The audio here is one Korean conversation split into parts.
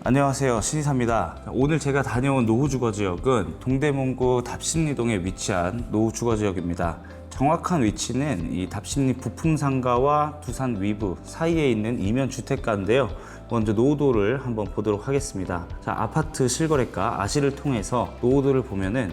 안녕하세요, 신이사입니다. 오늘 제가 다녀온 노후주거지역은 동대문구 답십리동에 위치한 노후주거지역입니다. 정확한 위치는 이 답십리 부품상가와 두산 위브 사이에 있는 이면 주택가인데요. 먼저 노후도를 한번 보도록 하겠습니다. 자, 아파트 실거래가 아시를 통해서 노후도를 보면은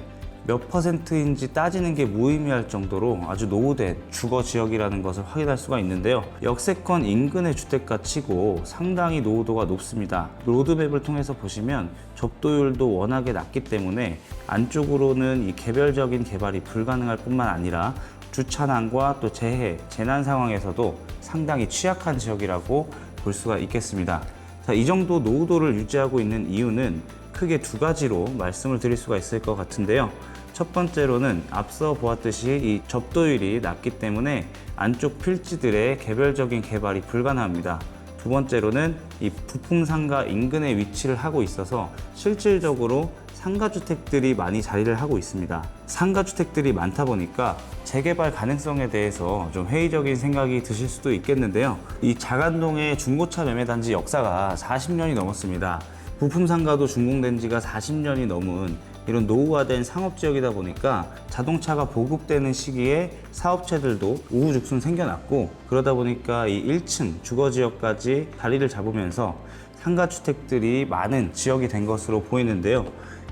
몇 퍼센트인지 따지는 게 무의미할 정도로 아주 노후된 주거지역이라는 것을 확인할 수가 있는데요. 역세권 인근의 주택가 치고 상당히 노후도가 높습니다. 로드맵을 통해서 보시면 접도율도 워낙에 낮기 때문에 안쪽으로는 이 개별적인 개발이 불가능할 뿐만 아니라 주차난과 또 재난 상황에서도 상당히 취약한 지역이라고 볼 수가 있겠습니다. 자, 이 정도 노후도를 유지하고 있는 이유는 크게 두 가지로 말씀을 드릴 수가 있을 것 같은데요. 첫 번째로는 앞서 보았듯이 이 접도율이 낮기 때문에 안쪽 필지들의 개별적인 개발이 불가능합니다. 두 번째로는 이 부품상가 인근에 위치를 하고 있어서 실질적으로 상가주택들이 많이 자리를 하고 있습니다. 상가주택들이 많다 보니까 재개발 가능성에 대해서 좀 회의적인 생각이 드실 수도 있겠는데요. 이 자간동의 중고차 매매단지 역사가 40년이 넘었습니다. 부품상가도 준공된 지가 40년이 넘은 이런 노후화된 상업지역이다 보니까 자동차가 보급되는 시기에 사업체들도 우후죽순 생겨났고, 그러다 보니까 이 1층 주거지역까지 자리를 잡으면서 상가주택들이 많은 지역이 된 것으로 보이는데요.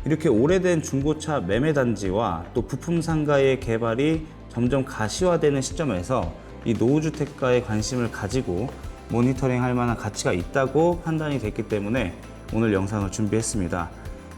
이렇게 오래된 중고차 매매단지와 또 부품상가의 개발이 점점 가시화되는 시점에서 이 노후주택가에 관심을 가지고 모니터링 할 만한 가치가 있다고 판단이 됐기 때문에 오늘 영상을 준비했습니다.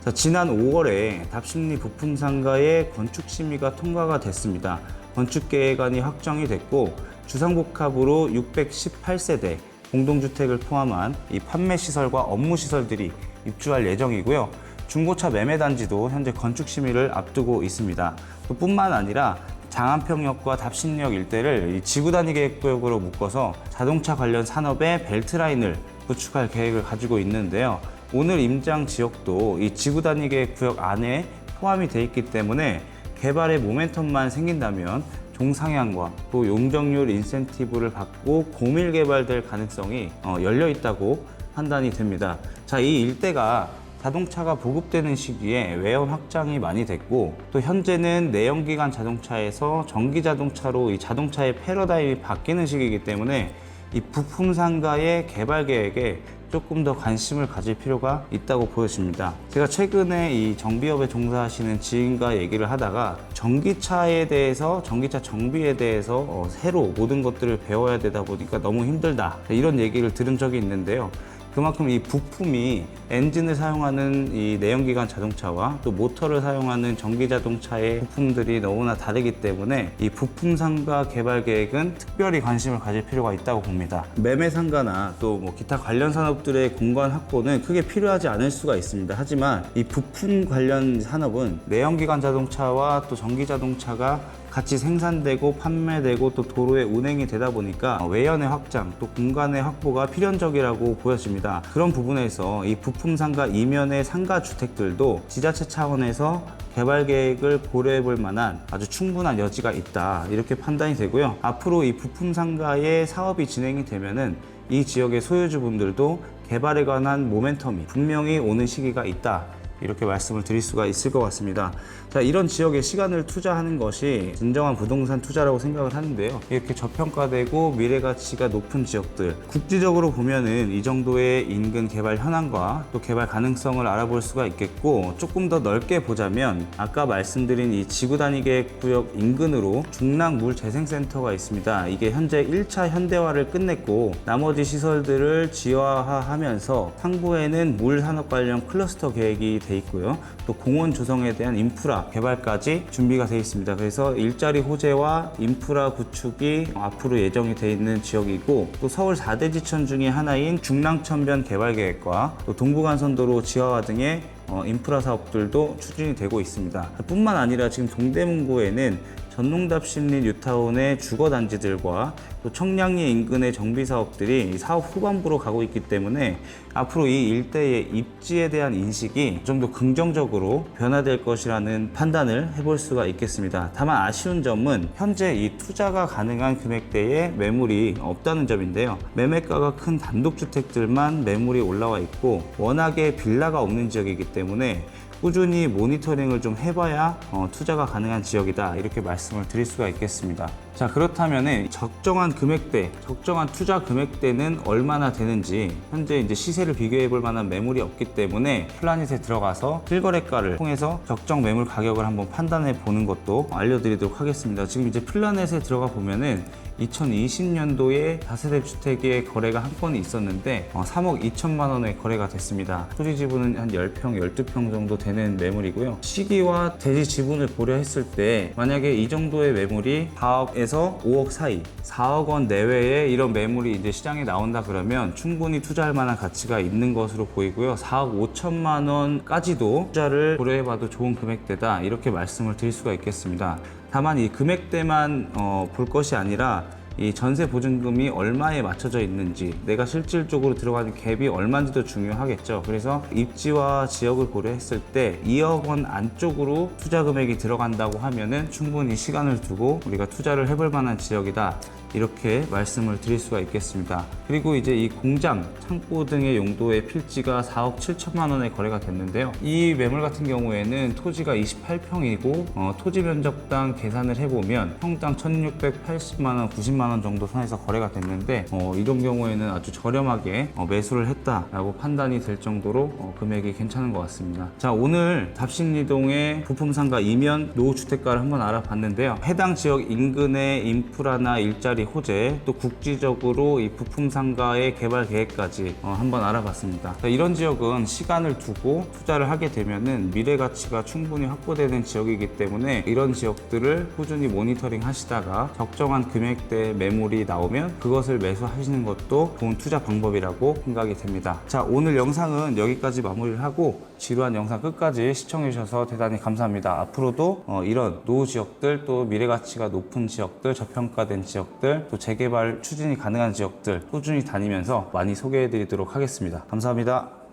자, 지난 5월에 답십리 부품상가의 건축심의가 통과가 됐습니다. 건축계획안이 확정이 됐고 주상복합으로 618세대 공동주택을 포함한 이 판매시설과 업무시설들이 입주할 예정이고요. 중고차 매매단지도 현재 건축심의를 앞두고 있습니다. 또 뿐만 아니라 장안평역과 답십리역 일대를 이 지구단위 계획구역으로 묶어서 자동차 관련 산업의 벨트라인을 구축할 계획을 가지고 있는데요. 오늘 임장 지역도 이 지구단위 계획구역 안에 포함이 되어 있기 때문에 개발의 모멘텀만 생긴다면 종상향과 또 용적률 인센티브를 받고 공밀 개발될 가능성이 열려 있다고 판단이 됩니다. 자, 이 일대가 자동차가 보급되는 시기에 외연 확장이 많이 됐고, 또 현재는 내연기관 자동차에서 전기자동차로 이 자동차의 패러다임이 바뀌는 시기이기 때문에 이 부품상가의 개발 계획에 조금 더 관심을 가질 필요가 있다고 보여집니다. 제가 최근에 이 정비업에 종사하시는 지인과 얘기를 하다가 전기차에 대해서, 전기차 정비에 대해서 새로 모든 것들을 배워야 되다 보니까 너무 힘들다, 이런 얘기를 들은 적이 있는데요. 그만큼 이 부품이 엔진을 사용하는 이 내연기관 자동차와 또 모터를 사용하는 전기자동차의 부품들이 너무나 다르기 때문에 이 부품상가 개발 계획은 특별히 관심을 가질 필요가 있다고 봅니다. 매매상가나 또 뭐 기타 관련 산업들의 공간 확보는 크게 필요하지 않을 수가 있습니다. 하지만 이 부품 관련 산업은 내연기관 자동차와 또 전기자동차가 같이 생산되고 판매되고 또 도로에 운행이 되다 보니까 외연의 확장 또 공간의 확보가 필연적이라고 보여집니다. 그런 부분에서 이 부품상가 이면의 상가주택들도 지자체 차원에서 개발 계획을 고려해 볼 만한 아주 충분한 여지가 있다, 이렇게 판단이 되고요. 앞으로 이 부품상가의 사업이 진행이 되면은 이 지역의 소유주분들도 개발에 관한 모멘텀이 분명히 오는 시기가 있다, 이렇게 말씀을 드릴 수가 있을 것 같습니다. 자, 이런 지역에 시간을 투자하는 것이 진정한 부동산 투자라고 생각을 하는데요. 이렇게 저평가되고 미래가치가 높은 지역들, 국지적으로 보면은 이 정도의 인근 개발 현황과 또 개발 가능성을 알아볼 수가 있겠고, 조금 더 넓게 보자면 아까 말씀드린 이 지구단위 계획구역 인근으로 중랑물재생센터가 있습니다. 이게 현재 1차 현대화를 끝냈고 나머지 시설들을 지하화하면서 상부에는 물산업 관련 클러스터 계획이 돼 있고요. 또 공원 조성에 대한 인프라 개발까지 준비가 되어 있습니다. 그래서 일자리 호재와 인프라 구축이 앞으로 예정이 되어 있는 지역이고, 또 서울 4대 지천 중에 하나인 중랑천변 개발 계획과 또 동부간선도로 지하화 등의 인프라 사업들도 추진이 되고 있습니다. 뿐만 아니라 지금 동대문구에는 전농답십리 뉴타운의 주거단지들과 또 청량리 인근의 정비사업들이 사업 후반부로 가고 있기 때문에 앞으로 이 일대의 입지에 대한 인식이 좀 더 긍정적으로 변화될 것이라는 판단을 해볼 수가 있겠습니다. 다만 아쉬운 점은 현재 이 투자가 가능한 금액대에 매물이 없다는 점인데요. 매매가가 큰 단독주택들만 매물이 올라와 있고 워낙에 빌라가 없는 지역이기 때문에 꾸준히 모니터링을 좀 해봐야 투자가 가능한 지역이다, 이렇게 말씀을 드릴 수가 있겠습니다. 자, 그렇다면 적정한 금액대, 적정한 투자 금액대는 얼마나 되는지, 현재 이제 시세를 비교해 볼 만한 매물이 없기 때문에 플라닛에 들어가서 실거래가를 통해서 적정 매물 가격을 한번 판단해 보는 것도 알려드리도록 하겠습니다. 지금 이제 플라닛에 들어가 보면은 2020년도에 다세대 주택의 거래가 한 건이 있었는데 3억 2천만 원에 거래가 됐습니다. 토지 지분은 한 10평, 12평 정도 되는 매물이고요. 시기와 대지 지분을 고려했을 때 만약에 이 정도의 매물이 4억에서 5억 사이, 4억 원 내외에 이런 매물이 이제 시장에 나온다 그러면 충분히 투자할 만한 가치가 있는 것으로 보이고요. 4억 5천만 원까지도 투자를 고려해봐도 좋은 금액대다, 이렇게 말씀을 드릴 수가 있겠습니다. 다만 이 금액대만 볼 것이 아니라 이 전세 보증금이 얼마에 맞춰져 있는지, 내가 실질적으로 들어가는 갭이 얼마인지도 중요하겠죠. 그래서 입지와 지역을 고려했을 때 2억 원 안쪽으로 투자 금액이 들어간다고 하면은 충분히 시간을 두고 우리가 투자를 해볼 만한 지역이다, 이렇게 말씀을 드릴 수가 있겠습니다. 그리고 이제 이 공장, 창고 등의 용도의 필지가 4억 7천만 원에 거래가 됐는데요. 이 매물 같은 경우에는 토지가 28평이고 토지 면적당 계산을 해보면 평당 1680만 원, 90만 원 정도 선에서 거래가 됐는데 이런 경우에는 아주 저렴하게 매수를 했다라고 판단이 될 정도로 금액이 괜찮은 것 같습니다. 자, 오늘 답신리동의 부품상가 이면 노후주택가를 한번 알아봤는데요. 해당 지역 인근의 인프라나 일자리 호재, 또 국지적으로 이 부품 상가의 개발 계획까지 한번 알아봤습니다. 이런 지역은 시간을 두고 투자를 하게 되면은 미래 가치가 충분히 확보되는 지역이기 때문에 이런 지역들을 꾸준히 모니터링 하시다가 적정한 금액대 매물이 나오면 그것을 매수하시는 것도 좋은 투자 방법이라고 생각이 됩니다. 자, 오늘 영상은 여기까지 마무리를 하고 지루한 영상 끝까지 시청해 주셔서 대단히 감사합니다. 앞으로도 이런 노후 지역들, 또 미래 가치가 높은 지역들, 저평가된 지역들, 또 재개발 추진이 가능한 지역들 꾸준히 다니면서 많이 소개해 드리도록 하겠습니다. 감사합니다.